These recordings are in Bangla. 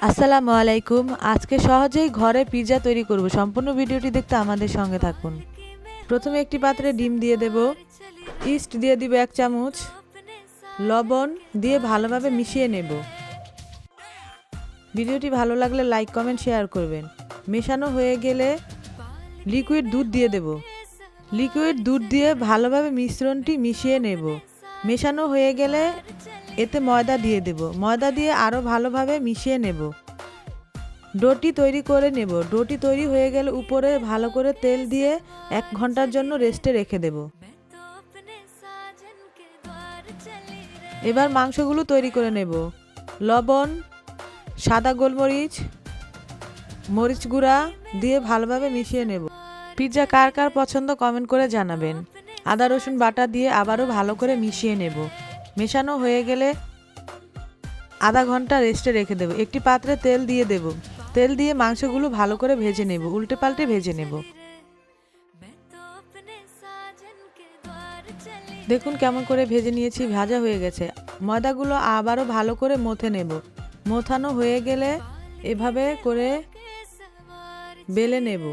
আসসালামু আলাইকুম। আজকে সহজেই ঘরে পিৎজা তৈরি করব। সম্পূর্ণ ভিডিওটি দেখতে আমাদের সঙ্গে থাকুন। প্রথমে একটি পাত্রে ডিম দিয়ে দেব, ইস্ট দিয়ে দিব 1 চামচ, লবণ দিয়ে ভালোভাবে মিশিয়ে নেব। ভিডিওটি ভালো লাগলে লাইক কমেন্ট শেয়ার করবেন। মেশানো হয়ে গেলে লিকুইড দুধ দিয়ে দেব। লিকুইড দুধ দিয়ে ভালোভাবে মিশ্রণটি মিশিয়ে নেব। মেশানো হয়ে গেলে এতে ময়দা দিয়ে দেব। ময়দা দিয়ে আরও ভালোভাবে মিশিয়ে নেব। ডোটি তৈরি করে নেব। ডোটি তৈরি হয়ে গেলে উপরে ভালো করে তেল দিয়ে 1 ঘন্টার জন্য রেস্টে রেখে দেব। এবার মাংসগুলো তৈরি করে নেব। লবণ, সাদা গোলমরিচ, মরিচ গুঁড়া দিয়ে ভালোভাবে মিশিয়ে নেব। পিৎজা কার কার পছন্দ কমেন্ট করে জানাবেন। আদা রসুন বাটা দিয়ে আবারও ভালো করে মিশিয়ে নেব। মেশানো হয়ে গেলে আধা ঘন্টা রেস্টে রেখে দেব। একটি পাত্রে তেল দিয়ে দেব। তেল দিয়ে মাংসগুলো ভালো করে ভেজে নেব। উল্টে পাল্টে ভেজে নেব। দেখুন কেমন করে ভেজে নিয়েছি, ভাজা হয়ে গেছে। ময়দাগুলো আবারও ভালো করে মথে নেব। মথানো হয়ে গেলে এভাবে করে বেলে নেব।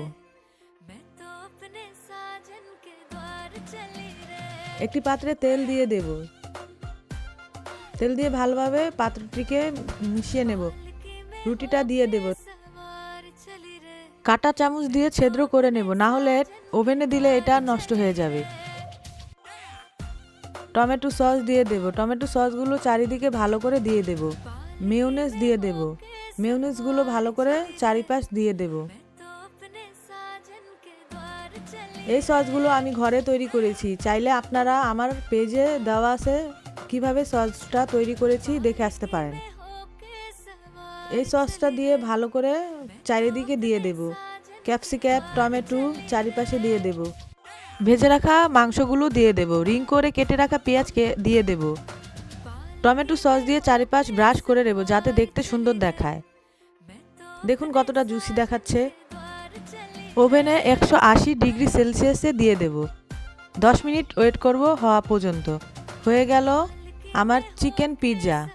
একটি পাত্রে তেল দিয়ে দেব। তেল দিয়ে ভালোভাবে পাত্রটিকে মিশিয়ে নেব। রুটিটা দিয়ে দেব। কাঁটা চামচ দিয়ে ছিদ্র করে নেব, না হলে ওভেনে দিলে এটা নষ্ট হয়ে যাবে। টমেটো সস দিয়ে দেব। টমেটো সসগুলো চারিদিকে ভালো করে দিয়ে দেব। মেয়োনেজ দিয়ে দেব। মেয়োনেজগুলো ভালো করে চারিপাশ দিয়ে দেব। এই সসগুলো আমি ঘরে তৈরি করেছি। চাইলে আপনারা আমার পেজে দেওয়া আছে কিভাবে সসটা তৈরি করেছি দেখে আসতে পারেন। এই সসটা দিয়ে ভালো করে চারিদিকে দিয়ে দেব। ক্যাপসিকাম, টমেটো চারিপাশে দিয়ে দেব। ভেজে রাখা মাংসগুলো দিয়ে দেব। রিং করে কেটে রাখা পেঁয়াজ দিয়ে দেব। টমেটো সস দিয়ে চারিপাশ ব্রাশ করে নেব যাতে দেখতে সুন্দর দেখায়। দেখুন কতটা জুসি দেখাচ্ছে। ওভেনে 180 ডিগ্রি সেলসিয়াসে দিয়ে দেব। 10 মিনিট ওয়েট করব হওয়া পর্যন্ত। হয়ে গেল আমার চিকেন পিৎজা।